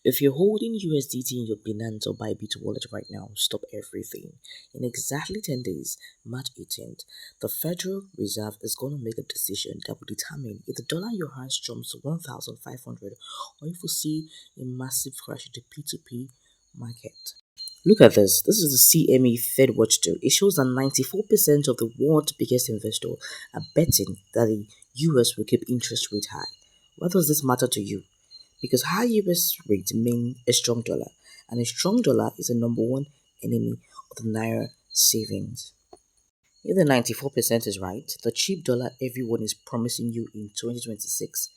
If you're holding USDT in your Binance or Bybit wallet right now, stop everything. In exactly 10 days, March 18th, the Federal Reserve is going to make a decision that will determine if the dollar in your hands jumps to 1,500 or if we see a massive crash in the P2P market. Look at this. This is the CME FedWatch Tool. It shows that 94% of the world's biggest investors are betting that the US will keep interest rate high. Why does this matter to you? Because high US rates mean a strong dollar, and a strong dollar is the number one enemy of the Naira savings. If the 94% is right, the cheap dollar everyone is promising you in 2026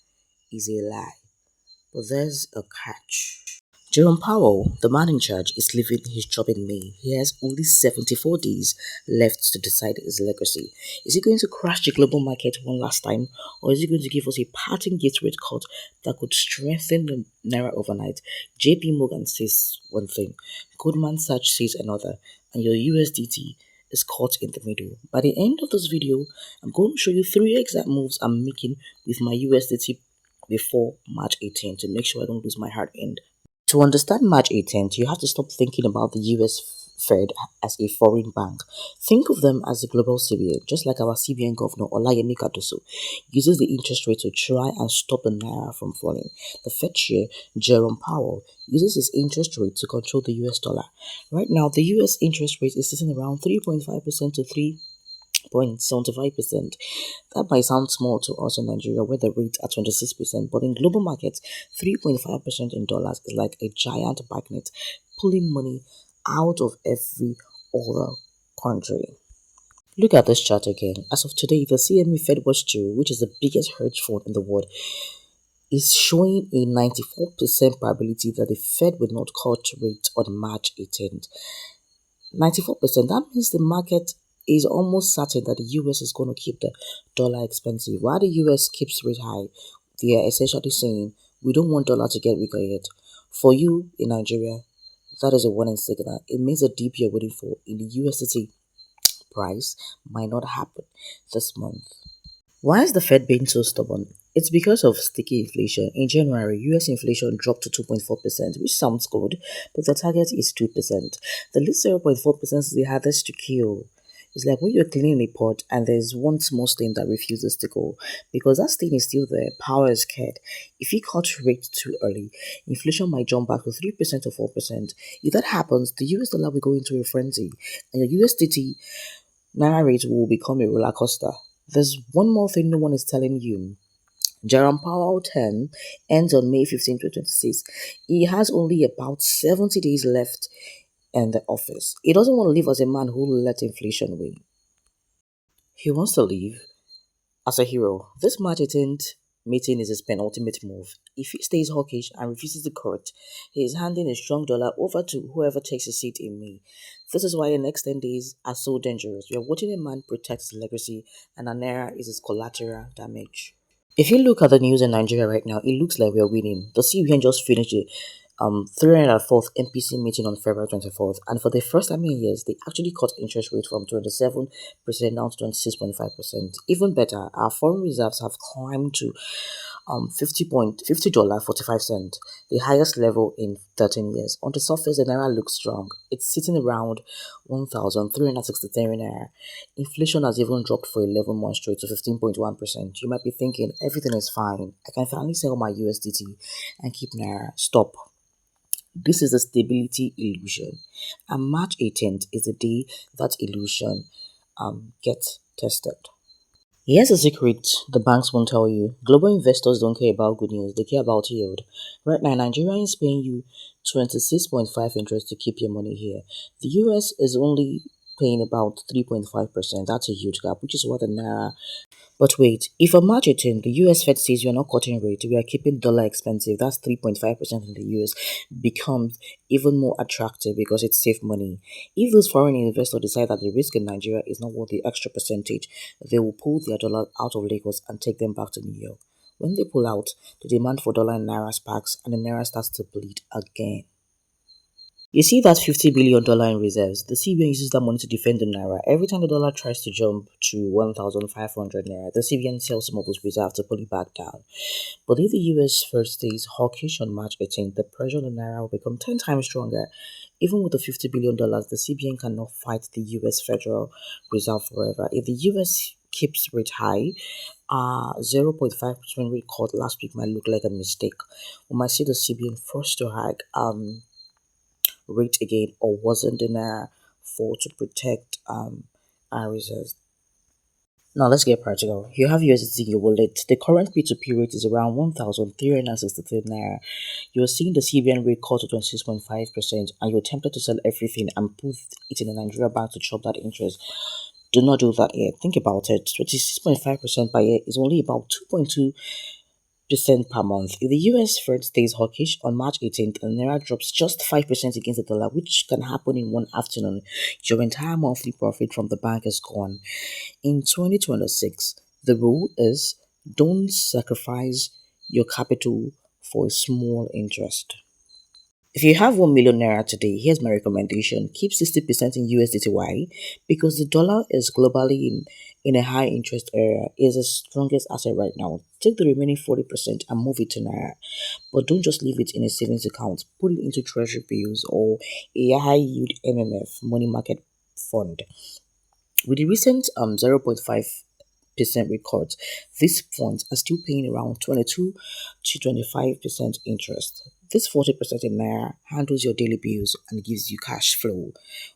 is a lie. But there's a catch. Jerome Powell, the man in charge, is leaving his job in May. He has only 74 days left to decide his legacy. Is he going to crash the global market one last time, or is he going to give us a parting gift rate cut that could strengthen the Naira overnight? JP Morgan says one thing, Goldman Sachs says another, and your USDT is caught in the middle. By the end of this video, I'm going to show you 3 exact moves I'm making with my USDT before March 18th to make sure I don't lose my hard end. To understand March 18th, you have to stop thinking about the US Fed as a foreign bank. Think of them as a global CBN, just like our CBN governor Olayemi Kadoso uses the interest rate to try and stop the Naira from falling. The Fed chair, Jerome Powell, uses his interest rate to control the US dollar. Right now, the US interest rate is sitting around 3.5% to 3.75%. That might sound small to us in Nigeria where the rate are 26%, but in global markets, 3.5% in dollars is like a giant magnet pulling money out of every other country. Look at this chart again. As of today, the CME FedWatch Tool, which is the biggest hedge fund in the world, is showing a 94% probability that the Fed will not cut rates on March 18th. 94%, that means the market is almost certain that the US is going to keep the dollar expensive. While the US keeps rate high, they are essentially saying, we don't want dollar to get weaker yet. For you in Nigeria, that is a warning signal. It means the dip you're waiting for in the USDT price might not happen this month. Why is the Fed being so stubborn? It's because of sticky inflation. In January, US inflation dropped to 2.4%, which sounds good, but the target is 2%. The least 0.4% is the hardest to kill. It's like when you're cleaning a pot and there's one small stain that refuses to go. Because that stain is still there, power is scared. If you cut rate too early, inflation might jump back to 3% or 4%. If that happens, the US dollar will go into a frenzy, and your USDT Naira rate will become a roller coaster. There's one more thing no one is telling you. Jerome Powell term ends on May 15, 2026. He has only about 70 days left in the office. He doesn't want to live as a man who let inflation win. He wants to live as a hero. This March 18th meeting is his penultimate move. If he stays hawkish and refuses to cut, he is handing a strong dollar over to whoever takes his seat in May. This is why the next 10 days are so dangerous. We are watching a man protect his legacy, and Naira is his collateral damage. If you look at the news in Nigeria right now, it looks like we are winning. The CBN just finished the 304th MPC meeting on February 24th, and for the first time in years, they actually cut interest rate from 27% down to 26.5%. Even better, our foreign reserves have climbed to $50.45, the highest level in 13 years. On the surface, the Naira looks strong. It's sitting around 1,363 Naira. Inflation has even dropped for 11 months straight to 15.1%. You might be thinking, everything is fine. I can finally sell my USDT and keep Naira. Stop. This is a stability illusion. And March 18th is the day that illusion gets tested. Here's a secret the banks won't tell you. Global investors don't care about good news, they care about yield. Right now, Nigeria is paying you 26.5 interest to keep your money here. The US is only paying about 3.5%. That's a huge gap, which is what the Naira. But wait, if on March 18, the US Fed says you're not cutting rate, we are keeping dollar expensive, that's 3.5% in the US, becomes even more attractive because it's safe money. If those foreign investors decide that the risk in Nigeria is not worth the extra percentage, they will pull their dollar out of Lagos and take them back to New York. When they pull out, the demand for dollar and Naira sparks and the Naira starts to bleed again. You see that $50 billion in reserves. The CBN uses that money to defend the naira. Every time the dollar tries to jump to 1,500 naira, the CBN sells some of those reserves to pull it back down. But if the US Fed stays hawkish on March 18th, the pressure on the naira will become 10 times stronger. Even with the $50 billion, the CBN cannot fight the US Federal Reserve forever. If the US keeps rate high, 0.5% rate cut last week might look like a mistake. We might see the CBN forced to hike rate again, or wasn't in a for to protect our reserves. Now let's get practical. You have USDT in your wallet. The current P2P rate is around 1,363 naira. You're seeing the CBN rate cut to 26.5%, and you're tempted to sell everything and put it in a Nigeria bank to chop that interest. Do not do that yet. Think about it. 26.5% per year is only about 2.2% per month. If the US Fed stays hawkish on March 18th and Naira drops just 5% against the dollar, which can happen in one afternoon, your entire monthly profit from the bank is gone. In 2026, the rule is don't sacrifice your capital for a small interest. If you have 1 million naira today, here's my recommendation. Keep 60% in USDT. Why? Because the dollar is globally in a high interest area, is the strongest asset right now. Take the remaining 40% and move it to naira. But don't just leave it in a savings account. Put it into treasury bills or a high yield MMF money market fund. With the recent 0.5% records, these funds are still paying around 22 to 25% interest. This 40% in Naira handles your daily bills and gives you cash flow,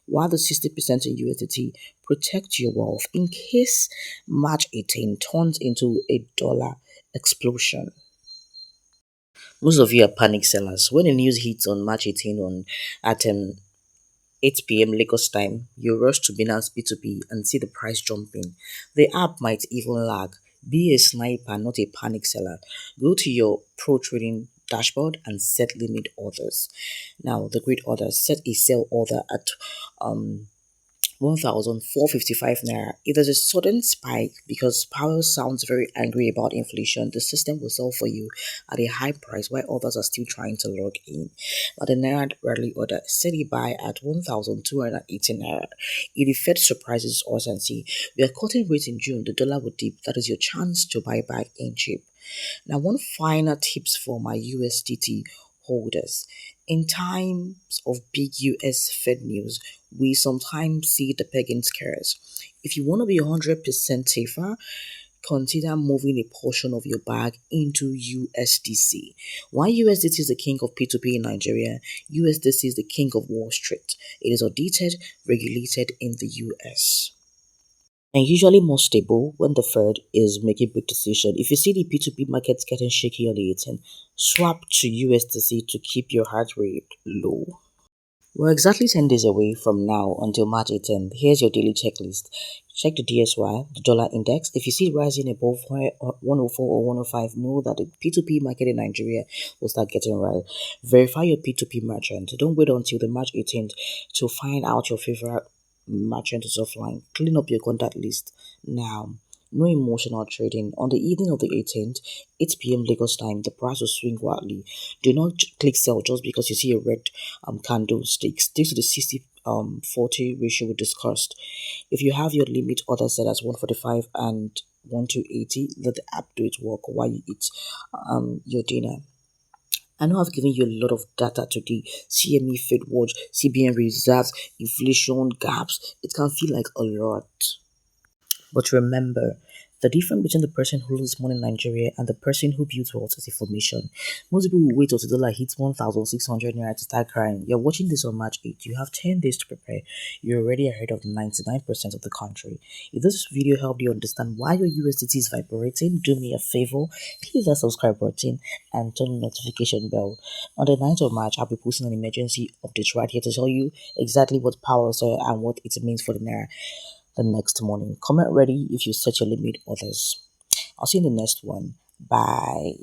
while the 60% in USDT protects your wealth in case March 18 turns into a dollar explosion. Most of you are panic sellers. When the news hits on March 18 at 8 p.m. Lagos time, you rush to Binance P2P and see the price jumping. The app might even lag. Be a sniper, not a panic seller. Go to your pro trading dashboard and set limit orders. Now, the great orders: set a sell order at um 1,455 naira. If there's a sudden spike because Powell sounds very angry about inflation, the system will sell for you at a high price while others are still trying to log in. But the Naira rally order, set it buy at 1,280 naira. If the Fed surprises us and see we are cutting rates in June, the dollar will dip. That is your chance to buy back in cheap. Now, one final tips for my USDT holders. In times of big US Fed news, we sometimes see the pegging scares. If you want to be 100% safer, consider moving a portion of your bag into USDC. While USDT is the king of P2P in Nigeria, USDC is the king of Wall Street. It is audited, regulated in the US, and usually more stable when the Fed is making big decisions. If you see the P2P markets getting shaky on the 18th, swap to USDC to keep your heart rate low. We're exactly 10 days away from now until March 18th. Here's your daily checklist. Check the DSY, the dollar index. If you see it rising above 104 or 105, know that the P2P market in Nigeria will start getting right. Verify your P2P merchant. Don't wait until the March 18th to find out your favorite merchant is offline. Clean up your contact list now. No emotional trading. On the evening of the 18th, 8 p.m. Lagos time, the price will swing wildly. Do not click sell just because you see a red candlestick. Stick to the 60-40 ratio we discussed. If you have your limit order set as 145 and 1280, let the app do its work while you eat your dinner. I know I've given you a lot of data today: CME FedWatch, CBN reserves, inflation gaps. It can feel like a lot. But remember, the difference between the person who loses money in Nigeria and the person who builds wealth is information. Most people will wait until the dollar hits 1,600 naira to start crying. You're watching this on March 8th. You have 10 days to prepare. You're already ahead of 99% of the country. If this video helped you understand why your USDT is vibrating, do me a favor, hit that subscribe button and turn the notification bell. On the 9th of March, I'll be posting an emergency update right here to tell you exactly what Powell said and what it means for the Naira the next morning. Comment ready if you set your limit others. I'll see you in the next one. Bye.